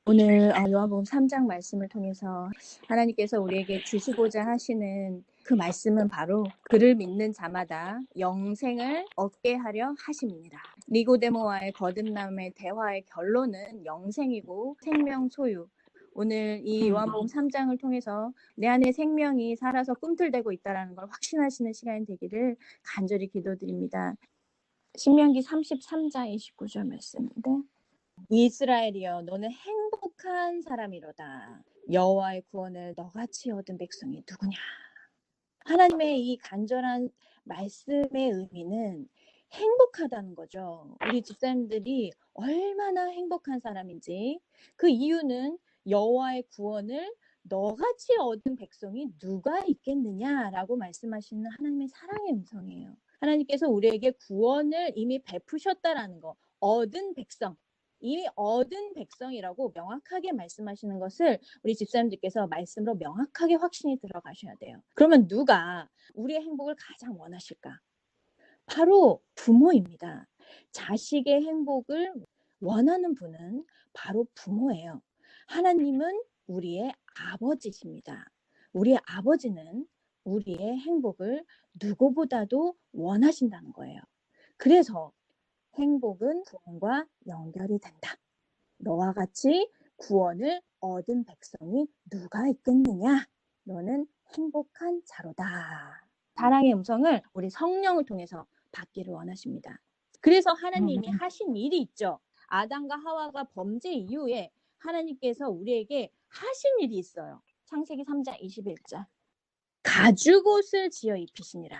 오늘 요한복음 3장 말씀을 통해서 하나님께서 우리에게 주시고자 하시는 그 말씀은 바로 그를 믿는 자마다 영생을 얻게 하려 하심이니라. 니고데모와의 거듭남의 대화의 결론은 영생이고 생명 소유. 오늘 이 요한복음 3장을 통해서 내 안에 생명이 살아서 꿈틀대고 있다는 걸 확신하시는 시간이 되기를 간절히 기도드립니다. 신명기 33장 29절 말씀인데, 이스라엘이여 너는 행복한 사람이로다. 여호와의 구원을 너같이 얻은 백성이 누구냐. 하나님의 이 간절한 말씀의 의미는 행복하다는 거죠. 우리 집사님들이 얼마나 행복한 사람인지, 그 이유는 여호와의 구원을 너같이 얻은 백성이 누가 있겠느냐라고 말씀하시는 하나님의 사랑의 음성이에요. 하나님께서 우리에게 구원을 이미 베푸셨다라는 거, 얻은 백성, 이미 얻은 백성이라고 명확하게 말씀하시는 것을 우리 집사님들께서 말씀으로 명확하게 확신이 들어가셔야 돼요. 그러면 누가 우리의 행복을 가장 원하실까? 바로 부모입니다. 자식의 행복을 원하는 분은 바로 부모예요. 하나님은 우리의 아버지십니다. 우리의 아버지는 우리의 행복을 누구보다도 원하신다는 거예요. 그래서 행복은 구원과 연결이 된다. 너와 같이 구원을 얻은 백성이 누가 있겠느냐? 너는 행복한 자로다. 사랑의 음성을 우리 성령을 통해서 받기를 원하십니다. 그래서 하나님이 하신 일이 있죠. 아담과 하와가 범죄 이후에 하나님께서 우리에게 하신 일이 있어요. 창세기 3장 21절. 가죽옷을 지어 입히시니라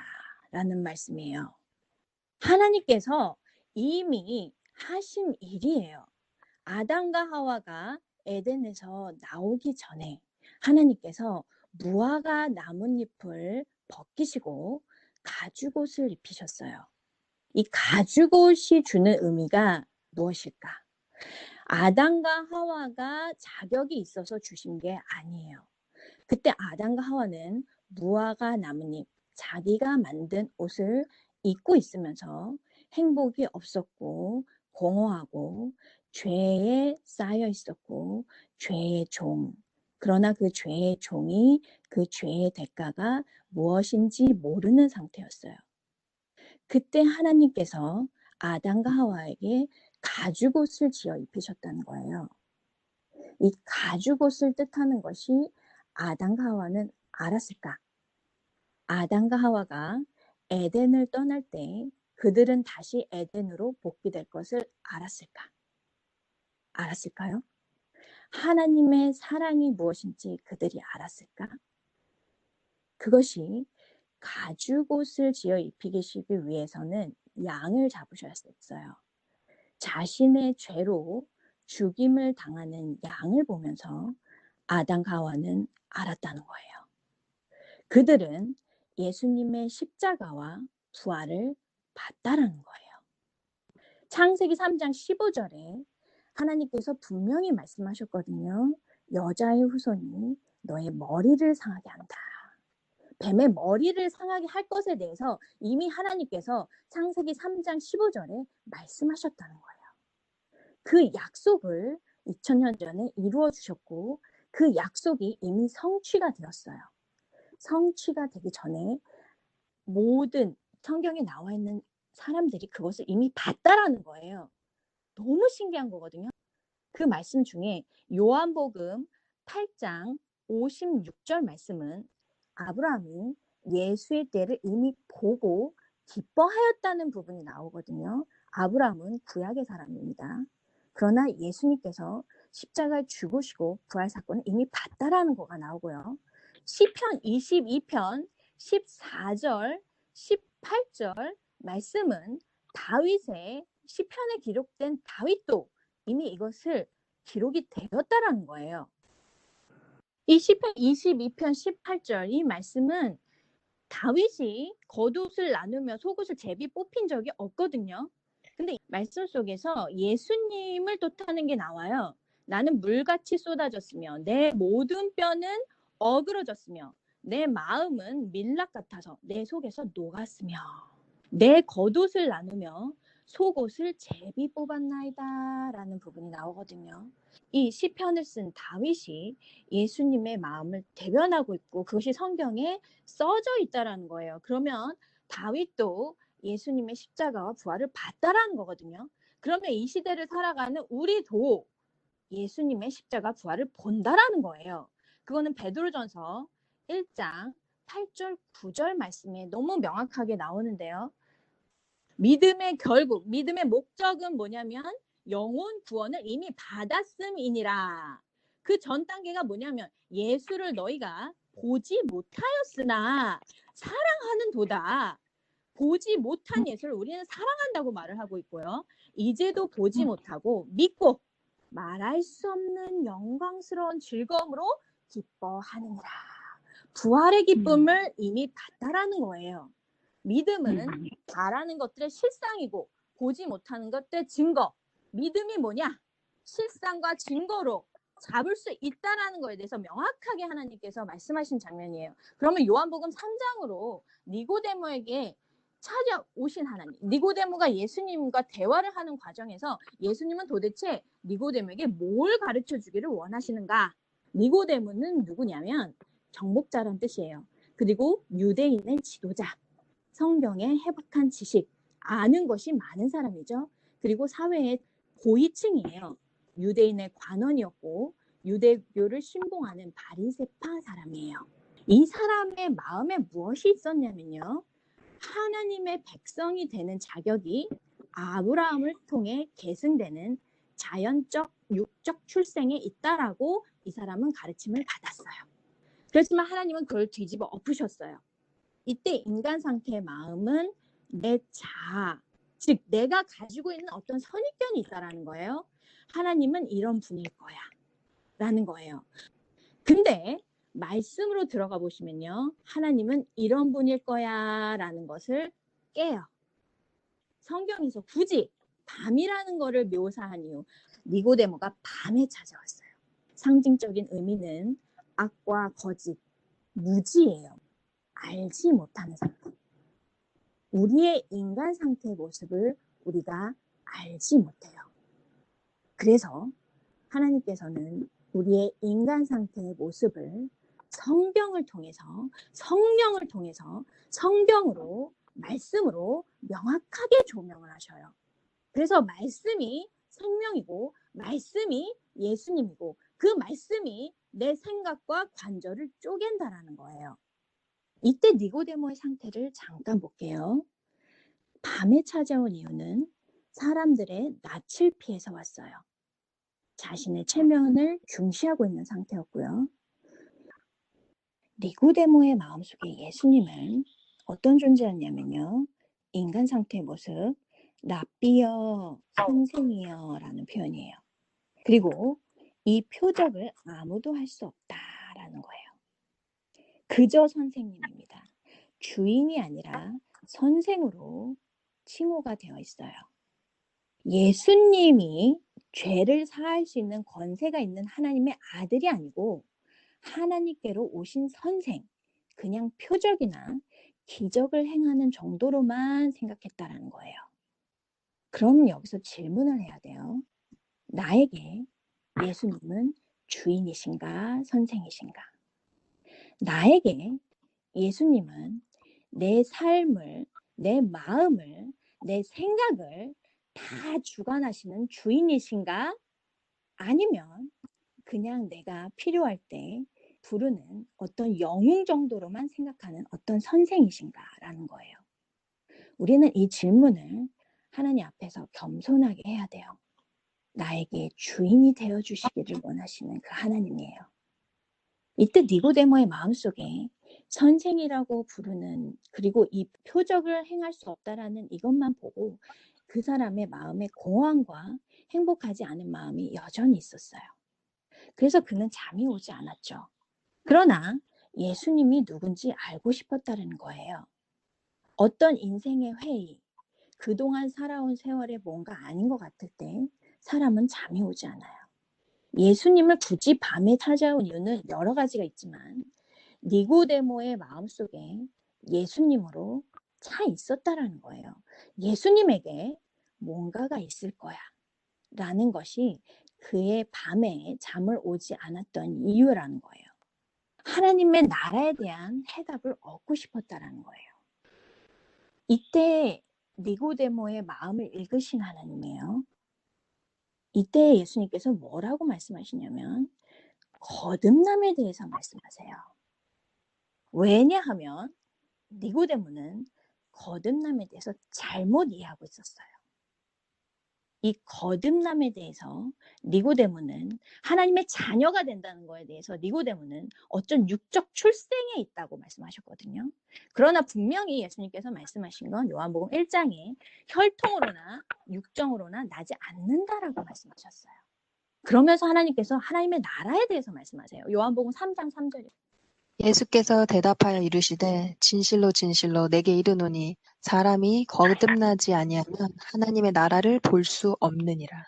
라는 말씀이에요. 하나님께서 이미 하신 일이에요. 아담과 하와가 에덴에서 나오기 전에 하나님께서 무화과 나뭇잎을 벗기시고 가죽옷을 입히셨어요. 이 가죽옷이 주는 의미가 무엇일까? 아담과 하와가 자격이 있어서 주신 게 아니에요. 그때 아담과 하와는 무화과 나뭇잎, 자기가 만든 옷을 입고 있으면서 행복이 없었고 공허하고 죄에 쌓여 있었고 죄의 종. 그러나 그 죄의 종이 그 죄의 대가가 무엇인지 모르는 상태였어요. 그때 하나님께서 아담과 하와에게 가죽옷을 지어 입히셨다는 거예요. 이 가죽옷을 뜻하는 것이 아담과 하와는 알았을까? 아담과 하와가 에덴을 떠날 때 그들은 다시 에덴으로 복귀될 것을 알았을까? 알았을까요? 하나님의 사랑이 무엇인지 그들이 알았을까? 그것이 가죽옷을 지어 입히시기 위해서는 양을 잡으셔야 했어요. 자신의 죄로 죽임을 당하는 양을 보면서 아담과 하와는 알았다는 거예요. 그들은 예수님의 십자가와 부활을 봤다라는 거예요. 창세기 3장 15절에 하나님께서 분명히 말씀하셨거든요. 여자의 후손이 너의 머리를 상하게 한다. 뱀의 머리를 상하게 할 것에 대해서 이미 하나님께서 창세기 3장 15절에 말씀하셨다는 거예요. 그 약속을 2000년 전에 이루어 주셨고 그 약속이 이미 성취가 되었어요. 성취가 되기 전에 모든 성경에 나와 있는 사람들이 그것을 이미 봤다라는 거예요. 너무 신기한 거거든요. 그 말씀 중에 요한복음 8장 56절 말씀은 아브라함이 예수의 때를 이미 보고 기뻐하였다는 부분이 나오거든요. 아브라함은 구약의 사람입니다. 그러나 예수님께서 십자가에 죽으시고 부활 사건을 이미 봤다라는 거가 나오고요. 시편 22편 14절 18절 말씀은 다윗의 시편에 기록된 다윗도 이미 이것을 기록이 되었다라는 거예요. 이 시편 22편 18절 이 말씀은 다윗이 겉옷을 나누며 속옷을 제비 뽑힌 적이 없거든요. 근데 말씀 속에서 예수님을 뜻하는 게 나와요. 나는 물같이 쏟아졌으며 내 모든 뼈는 어그러졌으며 내 마음은 밀랍 같아서 내 속에서 녹았으며 내 겉옷을 나누며 속옷을 제비 뽑았나이다 라는 부분이 나오거든요. 이 시편을 쓴 다윗이 예수님의 마음을 대변하고 있고 그것이 성경에 써져 있다라는 거예요. 그러면 다윗도 예수님의 십자가와 부활을 봤다라는 거거든요. 그러면 이 시대를 살아가는 우리도 예수님의 십자가 부활을 본다라는 거예요. 그거는 베드로전서 1장 8절 9절 말씀에 너무 명확하게 나오는데요. 믿음의 결국, 믿음의 목적은 뭐냐면 영혼 구원을 이미 받았음이니라. 그 전 단계가 뭐냐면 예수를 너희가 보지 못하였으나 사랑하는 도다. 보지 못한 예수를 우리는 사랑한다고 말을 하고 있고요. 이제도 보지 못하고 믿고 말할 수 없는 영광스러운 즐거움으로 기뻐하느니라. 부활의 기쁨을 이미 봤다라는 거예요. 믿음은 바라는 것들의 실상이고 보지 못하는 것들의 증거. 믿음이 뭐냐? 실상과 증거로 잡을 수 있다라는 거에 대해서 명확하게 하나님께서 말씀하신 장면이에요. 그러면 요한복음 3장으로 니고데모에게 찾아오신 하나님. 니고데모가 예수님과 대화를 하는 과정에서 예수님은 도대체 니고데모에게 뭘 가르쳐 주기를 원하시는가? 니고데모는 누구냐면 정복자란 뜻이에요. 그리고 유대인의 지도자. 성경의 해박한 지식, 아는 것이 많은 사람이죠. 그리고 사회의 고위층이에요. 유대인의 관원이었고 유대교를 신봉하는 바리새파 사람이에요. 이 사람의 마음에 무엇이 있었냐면요. 하나님의 백성이 되는 자격이 아브라함을 통해 계승되는 자연적 육적 출생에 있다라고 이 사람은 가르침을 받았어요. 그렇지만 하나님은 그걸 뒤집어 엎으셨어요. 이때 인간 상태의 마음은 내 자아, 즉 내가 가지고 있는 어떤 선입견이 있다라는 거예요. 하나님은 이런 분일 거야 라는 거예요. 근데 말씀으로 들어가 보시면요. 하나님은 이런 분일 거야 라는 것을 깨요. 성경에서 굳이 밤이라는 거를 묘사한 이유. 니고데모가 밤에 찾아왔어요. 상징적인 의미는 악과 거짓, 무지예요. 알지 못하는 상태. 우리의 인간 상태의 모습을 우리가 알지 못해요. 그래서 하나님께서는 우리의 인간 상태의 모습을 성경을 통해서, 성령을 통해서, 성경으로, 말씀으로 명확하게 조명을 하셔요. 그래서 말씀이 생명이고, 말씀이 예수님이고, 그 말씀이 내 생각과 관절을 쪼갠다라는 거예요. 이때 니고데모의 상태를 잠깐 볼게요. 밤에 찾아온 이유는 사람들의 낯을 피해서 왔어요. 자신의 체면을 중시하고 있는 상태였고요. 니고데모의 마음속에 예수님은 어떤 존재였냐면요. 인간 상태의 모습, 랍비여, 선생이여 라는 표현이에요. 그리고 이 표적을 아무도 할 수 없다라는 거예요. 그저 선생님입니다. 주인이 아니라 선생으로 칭호가 되어 있어요. 예수님이 죄를 사할 수 있는 권세가 있는 하나님의 아들이 아니고 하나님께로 오신 선생, 그냥 표적이나 기적을 행하는 정도로만 생각했다라는 거예요. 그럼 여기서 질문을 해야 돼요. 나에게 예수님은 주인이신가, 선생이신가? 나에게 예수님은 내 삶을, 내 마음을, 내 생각을 다 주관하시는 주인이신가? 아니면 그냥 내가 필요할 때 부르는 어떤 영웅 정도로만 생각하는 어떤 선생이신가라는 거예요. 우리는 이 질문을 하나님 앞에서 겸손하게 해야 돼요. 나에게 주인이 되어주시기를 원하시는 그 하나님이에요. 이때 니고데모의 마음속에 선생이라고 부르는, 그리고 이 표적을 행할 수 없다라는 이것만 보고 그 사람의 마음에 공허함과 행복하지 않은 마음이 여전히 있었어요. 그래서 그는 잠이 오지 않았죠. 그러나 예수님이 누군지 알고 싶었다는 거예요. 어떤 인생의 회의, 그동안 살아온 세월에 뭔가 아닌 것 같을 때 사람은 잠이 오지 않아요. 예수님을 굳이 밤에 찾아온 이유는 여러 가지가 있지만 니고데모의 마음속에 예수님으로 차 있었다라는 거예요. 예수님에게 뭔가가 있을 거야 라는 것이 그의 밤에 잠을 오지 않았던 이유라는 거예요. 하나님의 나라에 대한 해답을 얻고 싶었다라는 거예요. 이때 니고데모의 마음을 읽으신 하나님이에요. 이때 예수님께서 뭐라고 말씀하시냐면 거듭남에 대해서 말씀하세요. 왜냐하면 니고데모는 거듭남에 대해서 잘못 이해하고 있었어요. 이 거듭남에 대해서 니고데모는 하나님의 자녀가 된다는 거에 대해서 니고데모는 어쩐 육적 출생에 있다고 말씀하셨거든요. 그러나 분명히 예수님께서 말씀하신 건 요한복음 1장에 혈통으로나 육정으로나 나지 않는다라고 말씀하셨어요. 그러면서 하나님께서 하나님의 나라에 대해서 말씀하세요. 요한복음 3장 3절에 예수께서 대답하여 이르시되 진실로 진실로 내게 이르노니 사람이 거듭나지 아니하면 하나님의 나라를 볼 수 없느니라.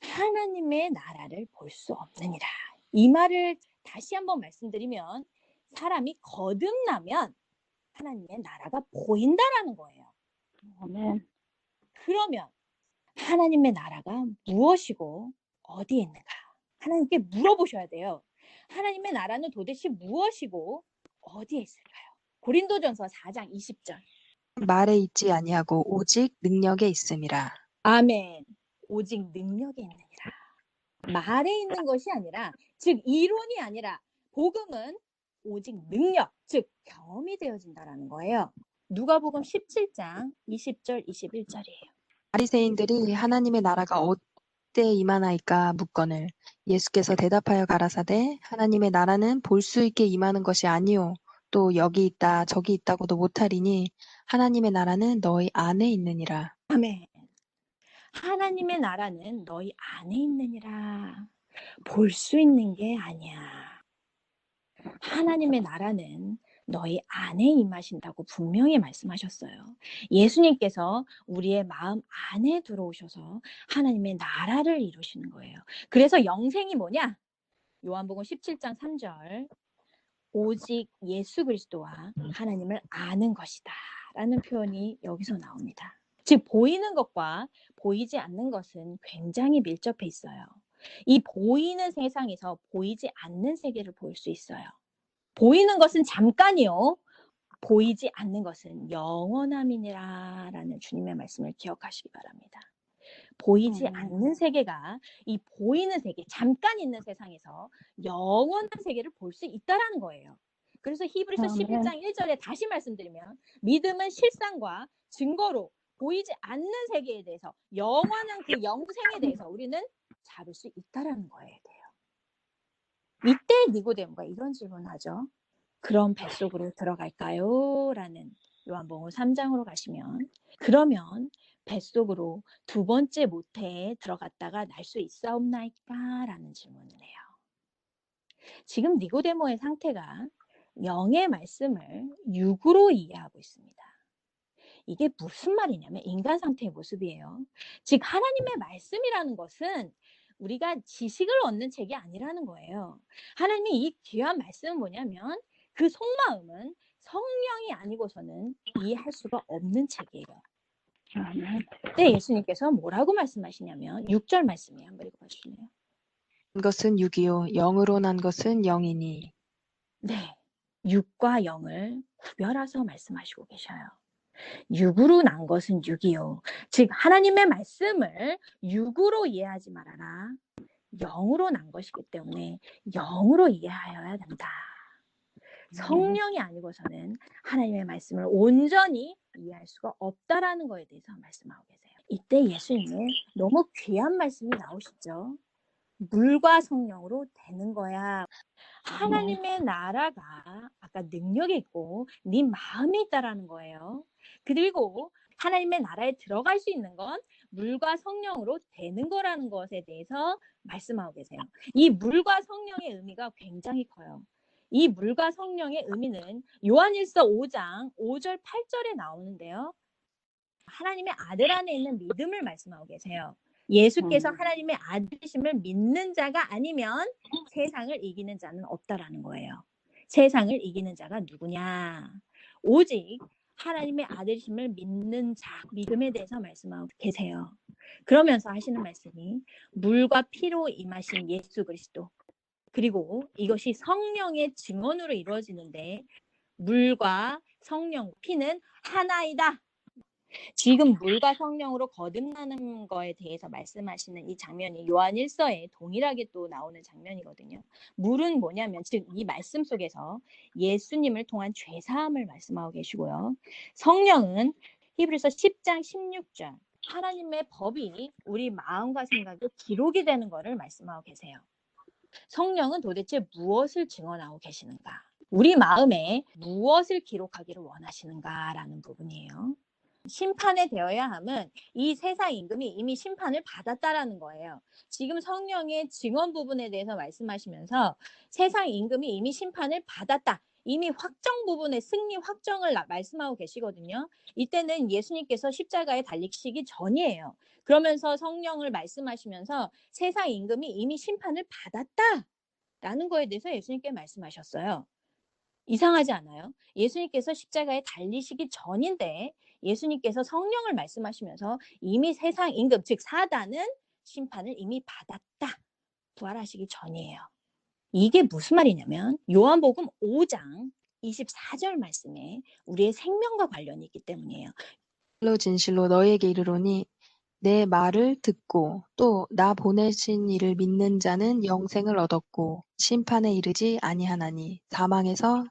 하나님의 나라를 볼 수 없느니라. 이 말을 다시 한번 말씀드리면 사람이 거듭나면 하나님의 나라가 보인다라는 거예요. 아멘. 그러면 하나님의 나라가 무엇이고 어디에 있는가? 하나님께 물어보셔야 돼요. 하나님의 나라는 도대체 무엇이고 어디에 있을까요? 고린도전서 4장 20절. 말에 있지 아니하고 오직 능력에 있음이라. 아멘. 오직 능력에 있느니라. 말에 있는 것이 아니라, 즉 이론이 아니라 복음은 오직 능력, 즉 경험이 되어진다라는 거예요. 누가복음 17장 20절 21절이에요. 바리새인들이 하나님의 나라가 어때 임하나이까 묻거늘 예수께서 대답하여 가라사대 하나님의 나라는 볼 수 있게 임하는 것이 아니요 또 여기 있다 저기 있다고도 못하리니 하나님의 나라는 너희 안에 있느니라. 아멘. 하나님의 나라는 너희 안에 있느니라. 볼 수 있는 게 아니야. 하나님의 나라는 너희 안에 임하신다고 분명히 말씀하셨어요. 예수님께서 우리의 마음 안에 들어오셔서 하나님의 나라를 이루시는 거예요. 그래서 영생이 뭐냐? 요한복음 17장 3절. 오직 예수 그리스도와 하나님을 아는 것이다 라는 표현이 여기서 나옵니다. 즉 보이는 것과 보이지 않는 것은 굉장히 밀접해 있어요. 이 보이는 세상에서 보이지 않는 세계를 볼 수 있어요. 보이는 것은 잠깐이요. 보이지 않는 것은 영원함이니라 라는 주님의 말씀을 기억하시기 바랍니다. 보이지 않는 세계가 이 보이는 세계, 잠깐 있는 세상에서 영원한 세계를 볼 수 있다라는 거예요. 그래서 히브리서 11장 1절에 다시 말씀드리면 믿음은 실상과 증거로 보이지 않는 세계에 대해서 영원한 그 영생에 대해서 우리는 잡을 수 있다라는 거예요. 이때 니고데모가 이런 질문을 하죠. 그럼 뱃속으로 들어갈까요? 라는 요한복음 3장으로 가시면 그러면 뱃속으로 두 번째 모태에 들어갔다가 날 수 있사옵나이까? 라는 질문을 해요. 지금 니고데모의 상태가 영의 말씀을 육으로 이해하고 있습니다. 이게 무슨 말이냐면 인간 상태의 모습이에요. 즉 하나님의 말씀이라는 것은 우리가 지식을 얻는 책이 아니라는 거예요. 하나님이 이 귀한 말씀은 뭐냐면 그 속마음은 성령이 아니고서는 이해할 수가 없는 책이에요. 그때 예수님께서 뭐라고 말씀하시냐면 6절 말씀이에요. 한번 읽어봐 주실래요? 것은 육이요 영으로 난 것은 영이니. 네, 육과 영을 구별해서 말씀하시고 계셔요. 육으로 난 것은 육이요. 즉 하나님의 말씀을 육으로 이해하지 말아라. 영으로 난 것이기 때문에 영으로 이해하여야 된다. 성령이 아니고서는 하나님의 말씀을 온전히 이해할 수가 없다라는 거에 대해서 말씀하고 계세요. 이때 예수님의 너무 귀한 말씀이 나오시죠. 물과 성령으로 되는 거야. 하나님의 나라가 아까 능력이 있고 네 마음에 있다라는 거예요. 그리고 하나님의 나라에 들어갈 수 있는 건 물과 성령으로 되는 거라는 것에 대해서 말씀하고 계세요. 이 물과 성령의 의미가 굉장히 커요. 이 물과 성령의 의미는 요한일서 5장 5절 8절에 나오는데요. 하나님의 아들 안에 있는 믿음을 말씀하고 계세요. 예수께서 하나님의 아들이심을 믿는 자가 아니면 세상을 이기는 자는 없다라는 거예요. 세상을 이기는 자가 누구냐? 오직 하나님의 아들심을 믿는 자, 믿음에 대해서 말씀하고 계세요. 그러면서 하시는 말씀이 물과 피로 임하신 예수 그리스도, 그리고 이것이 성령의 증언으로 이루어지는데 물과 성령, 피는 하나이다. 지금 물과 성령으로 거듭나는 거에 대해서 말씀하시는 이 장면이 요한 1서에 동일하게 또 나오는 장면이거든요. 물은 뭐냐면 즉 이 말씀 속에서 예수님을 통한 죄사함을 말씀하고 계시고요. 성령은 히브리서 10장 16절 하나님의 법이 우리 마음과 생각에 기록이 되는 것을 말씀하고 계세요. 성령은 도대체 무엇을 증언하고 계시는가? 우리 마음에 무엇을 기록하기를 원하시는가라는 부분이에요. 심판에 되어야 함은 이 세상 임금이 이미 심판을 받았다라는 거예요. 지금 성령의 증언 부분에 대해서 말씀하시면서 세상 임금이 이미 심판을 받았다. 이미 확정 부분의 승리 확정을 말씀하고 계시거든요. 이때는 예수님께서 십자가에 달리시기 전이에요. 그러면서 성령을 말씀하시면서 세상 임금이 이미 심판을 받았다라는 거에 대해서 예수님께 말씀하셨어요. 이상하지 않아요? 예수님께서 십자가에 달리시기 전인데 예수님께서 성령을 말씀하시면서 이미 세상 임금, 즉 사단은 심판을 이미 받았다. 부활하시기 전이에요. 이게 무슨 말이냐면 요한복음 5장 24절 말씀에 우리의 생명과 관련이 있기 때문이에요. 진실로 진실로 너희에게 이르노니 내 말을 듣고 또 나 보내신 이를 믿는 자는 영생을 얻었고 심판에 이르지 아니하나니 사망에서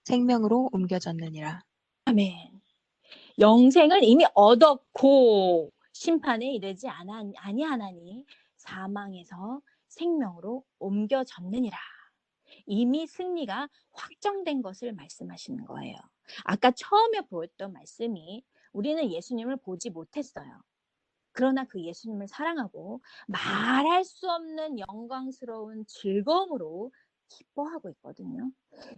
생명으로 옮겨졌느니라. 아멘. 영생을 이미 얻었고 심판에 이르지 아니하나니 사망에서 생명으로 옮겨졌느니라. 이미 승리가 확정된 것을 말씀하시는 거예요. 아까 처음에 보였던 말씀이 우리는 예수님을 보지 못했어요. 그러나 그 예수님을 사랑하고 말할 수 없는 영광스러운 즐거움으로 기뻐하고 있거든요.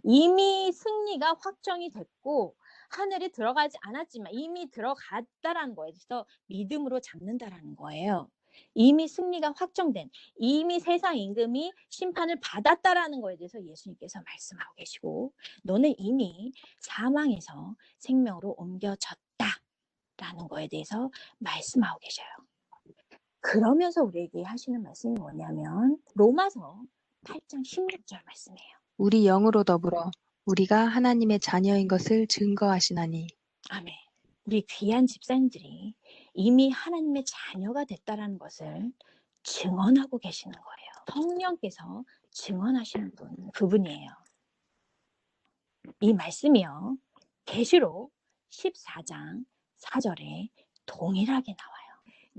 이미 승리가 확정이 됐고 하늘에 들어가지 않았지만 이미 들어갔다라는 거에서 믿음으로 잡는다라는 거예요. 이미 승리가 확정된, 이미 세상 임금이 심판을 받았다라는 거에 대해서 예수님께서 말씀하고 계시고 너는 이미 사망에서 생명으로 옮겨졌다라는 거에 대해서 말씀하고 계셔요. 그러면서 우리에게 하시는 말씀이 뭐냐면 로마서 8장 16절 말씀이에요. 우리 영으로 더불어 우리가 하나님의 자녀인 것을 증거하시나니. 아멘. 우리 귀한 집사님들이 이미 하나님의 자녀가 됐다라는 것을 증언하고 계시는 거예요. 성령께서 증언하시는 분, 그분이에요. 이 말씀이요. 계시록 14장 4절에 동일하게 나와요.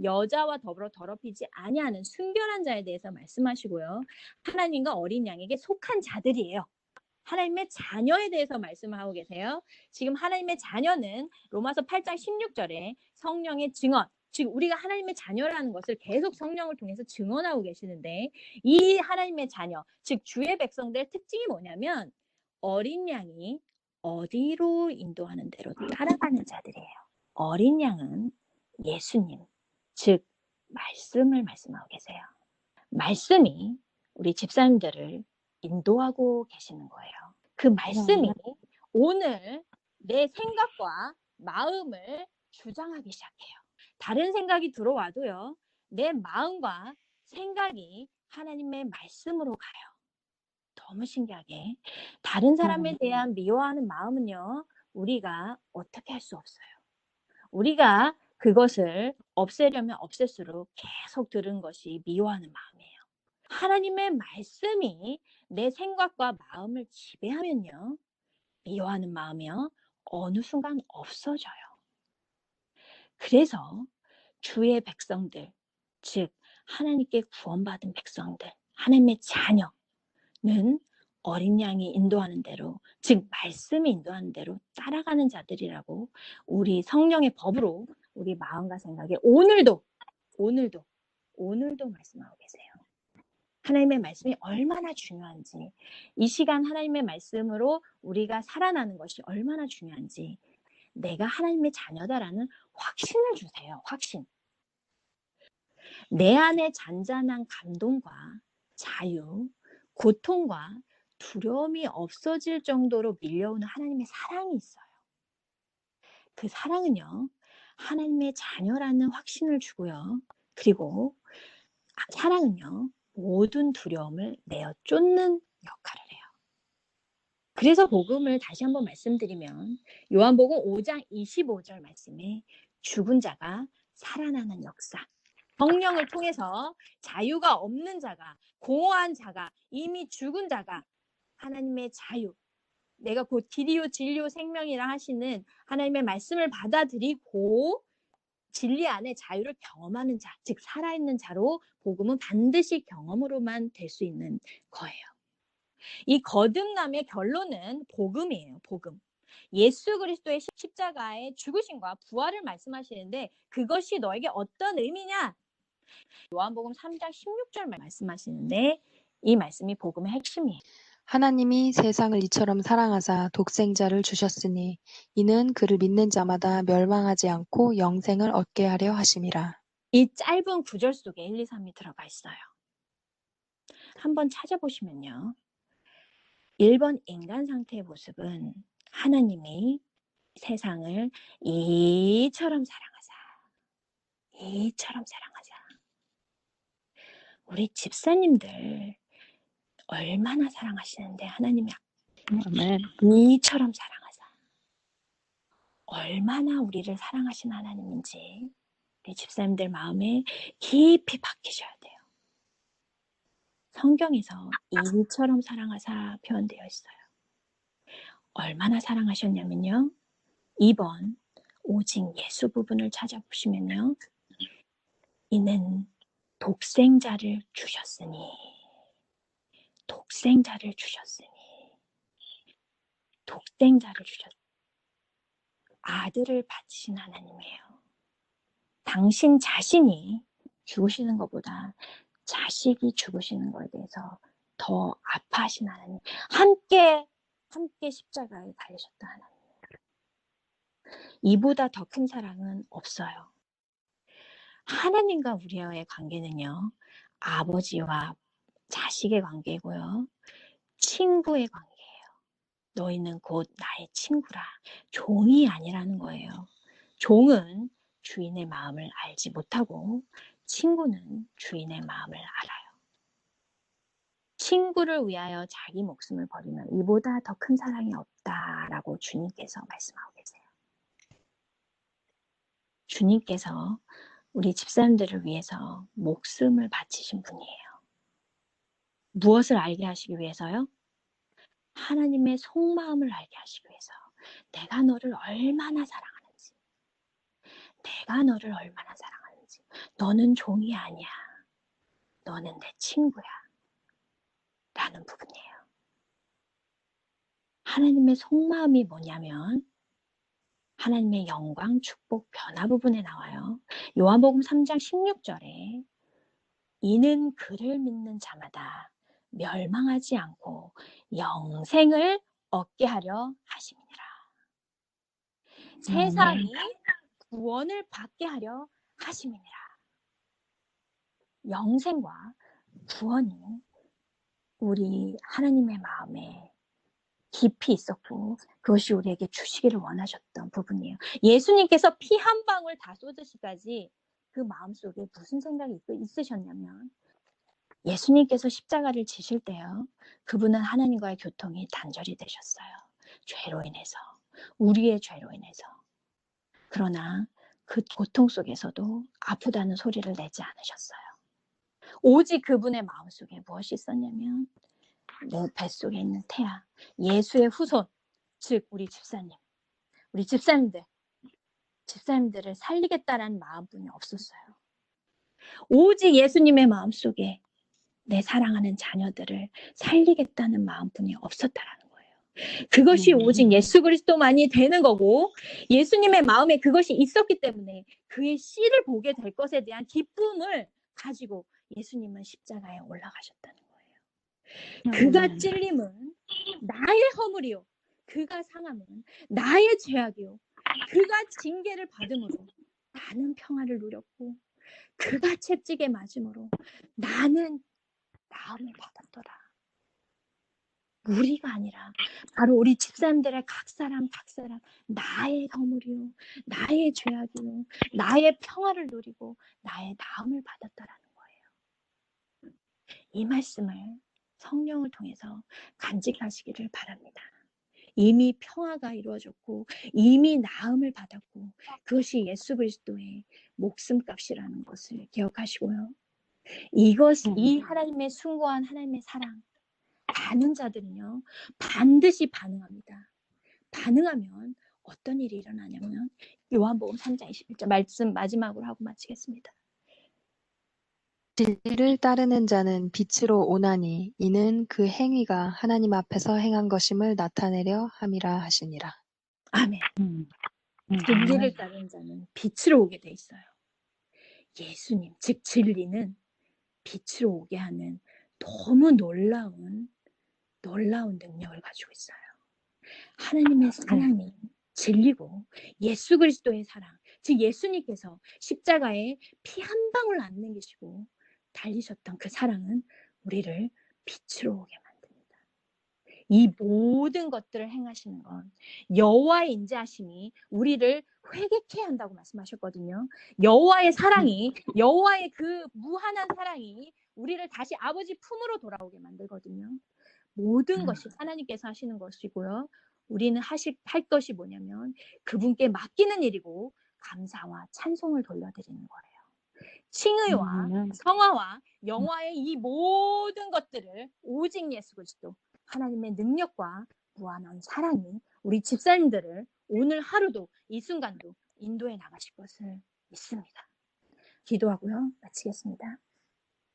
여자와 더불어 더럽히지 아니하는 순결한 자에 대해서 말씀하시고요. 하나님과 어린 양에게 속한 자들이에요. 하나님의 자녀에 대해서 말씀하고 계세요. 지금 하나님의 자녀는 로마서 8장 16절에 성령의 증언, 즉 우리가 하나님의 자녀라는 것을 계속 성령을 통해서 증언하고 계시는데 이 하나님의 자녀, 즉 주의 백성들의 특징이 뭐냐면 어린 양이 어디로 인도하는 대로 따라가는 자들이에요. 어린 양은 예수님, 즉 말씀을 말씀하고 계세요. 말씀이 우리 집사님들을 인도하고 계시는 거예요. 그 말씀이 오늘 내 생각과 마음을 주장하기 시작해요. 다른 생각이 들어와도요. 내 마음과 생각이 하나님의 말씀으로 가요. 너무 신기하게. 다른 사람에 대한 미워하는 마음은요. 우리가 어떻게 할 수 없어요. 우리가 그것을 없애려면 없앨수록 계속 들은 것이 미워하는 마음이에요. 하나님의 말씀이 내 생각과 마음을 지배하면요. 미워하는 마음이요. 어느 순간 없어져요. 그래서 주의 백성들, 즉 하나님께 구원받은 백성들, 하나님의 자녀는 어린 양이 인도하는 대로, 즉 말씀이 인도하는 대로 따라가는 자들이라고 우리 성령의 법으로 우리 마음과 생각에 오늘도 말씀하고 계세요. 하나님의 말씀이 얼마나 중요한지, 이 시간 하나님의 말씀으로 우리가 살아나는 것이 얼마나 중요한지, 내가 하나님의 자녀다라는 확신을 주세요. 확신. 내 안에 잔잔한 감동과 자유, 고통과 두려움이 없어질 정도로 밀려오는 하나님의 사랑이 있어요. 그 사랑은요, 하나님의 자녀라는 확신을 주고요. 그리고 사랑은요, 모든 두려움을 내어 쫓는 역할을 해요. 그래서 복음을 다시 한번 말씀드리면 요한복음 5장 25절 말씀에 죽은 자가 살아나는 역사, 성령을 통해서 자유가 없는 자가, 공허한 자가, 이미 죽은 자가 하나님의 자유, 내가 곧 길이요 진리요 생명이라 하시는 하나님의 말씀을 받아들이고 진리 안에 자유를 경험하는 자, 즉 살아있는 자로 복음은 반드시 경험으로만 될 수 있는 거예요. 이 거듭남의 결론은 복음이에요. 복음. 예수 그리스도의 십자가의 죽으심과 부활을 말씀하시는데 그것이 너에게 어떤 의미냐? 요한복음 3장 16절 말씀하시는데 이 말씀이 복음의 핵심이에요. 하나님이 세상을 이처럼 사랑하사 독생자를 주셨으니 이는 그를 믿는 자마다 멸망하지 않고 영생을 얻게 하려 하심이라. 이 짧은 구절 속에 1, 2, 3이 들어가 있어요. 한번 찾아보시면요. 1번 인간 상태의 모습은 하나님이 세상을 이처럼 사랑하사. 이처럼 사랑하사. 우리 집사님들 얼마나 사랑하시는데 하나님이 아멘. 이처럼 사랑하사. 얼마나 우리를 사랑하신 하나님인지 우리 집사님들 마음에 깊이 박히셔야 돼요. 성경에서 이처럼 사랑하사 표현되어 있어요. 얼마나 사랑하셨냐면요. 2번 오직 예수 부분을 찾아보시면요. 이는 독생자를 주셨으니 독생자를 주셨으니 독생자를 주셨 아들을 바치신 하나님이에요. 당신 자신이 죽으시는 것보다 자식이 죽으시는 것에 대해서 더 아파하신 하나님. 함께 십자가에 달리셨다 하나님. 이보다 더 큰 사랑은 없어요. 하나님과 우리와의 관계는요. 아버지와 자식의 관계고요. 친구의 관계예요. 너희는 곧 나의 친구라. 종이 아니라는 거예요. 종은 주인의 마음을 알지 못하고 친구는 주인의 마음을 알아요. 친구를 위하여 자기 목숨을 버리면 이보다 더 큰 사랑이 없다라고 주님께서 말씀하고 계세요. 주님께서 우리 집사람들을 위해서 목숨을 바치신 분이에요. 무엇을 알게 하시기 위해서요? 하나님의 속마음을 알게 하시기 위해서. 내가 너를 얼마나 사랑하는지. 내가 너를 얼마나 사랑하는지. 너는 종이 아니야. 너는 내 친구야. 라는 부분이에요. 하나님의 속마음이 뭐냐면 하나님의 영광, 축복, 변화 부분에 나와요. 요한복음 3장 16절에 이는 그를 믿는 자마다 멸망하지 않고 영생을 얻게 하려 하심이니라. 세상이 구원을 받게 하려 하심이니라. 영생과 구원이 우리 하나님의 마음에 깊이 있었고 그것이 우리에게 주시기를 원하셨던 부분이에요. 예수님께서 피 한 방울 다 쏟으시까지 그 마음속에 무슨 생각이 있으셨냐면 예수님께서 십자가를 지실 때요. 그분은 하나님과의 교통이 단절이 되셨어요. 죄로 인해서. 우리의 죄로 인해서. 그러나 그 고통 속에서도 아프다는 소리를 내지 않으셨어요. 오직 그분의 마음속에 무엇이 있었냐면 내 뱃속에 있는 태아, 예수의 후손, 즉 우리 집사님, 우리 집사님들을 살리겠다라는 마음뿐이 없었어요. 오직 예수님의 마음속에 내 사랑하는 자녀들을 살리겠다는 마음뿐이 없었다라는 거예요. 그것이 오직 예수 그리스도만이 되는 거고 예수님의 마음에 그것이 있었기 때문에 그의 씨를 보게 될 것에 대한 기쁨을 가지고 예수님은 십자가에 올라가셨다는 거예요. 그가 찔림은 나의 허물이요. 그가 상함은 나의 죄악이요. 그가 징계를 받음으로 나는 평화를 누렸고 그가 채찍에 맞음으로 나는 나음을 받았더라. 우리가 아니라 바로 우리 집사람들의 각 사람 나의 허물이요, 나의 죄악이요, 나의 평화를 누리고 나의 나음을 받았다라는 거예요. 이 말씀을 성령을 통해서 간직하시기를 바랍니다. 이미 평화가 이루어졌고 이미 나음을 받았고 그것이 예수 그리스도의 목숨값이라는 것을 기억하시고요. 이 하나님의 숭고한 하나님의 사랑, 아는 자들은요 반드시 반응합니다. 반응하면 어떤 일이 일어나냐면 요한복음 3장 21절 말씀 마지막으로 하고 마치겠습니다. 진리를 따르는 자는 빛으로 오나니 이는 그 행위가 하나님 앞에서 행한 것임을 나타내려 함이라 하시니라. 아멘. 진리를 따르는 자는 빛으로 오게 돼 있어요. 예수님, 즉 진리는 빛으로 오게 하는 너무 놀라운 능력을 가지고 있어요. 하나님의 사랑이 진리고 예수 그리스도의 사랑, 즉 예수님께서 십자가에 피 한 방울 안 남기시고 달리셨던 그 사랑은 우리를 빛으로 오게 만듭니다. 이 모든 것들을 행하시는 건 여호와의 인자하심이 우리를 회개케 한다고 말씀하셨거든요. 여호와의 사랑이, 여호와의 그 무한한 사랑이 우리를 다시 아버지 품으로 돌아오게 만들거든요. 모든 것이 하나님께서 하시는 것이고요. 우리는 할 것이 뭐냐면 그분께 맡기는 일이고 감사와 찬송을 돌려드리는 거예요. 칭의와 성화와 영화의 이 모든 것들을 오직 예수 그리스도 하나님의 능력과 무한한 사랑이 우리 집사님들을 오늘 하루도 이 순간도 인도해 나가실 것을 믿습니다. 기도하고요. 마치겠습니다.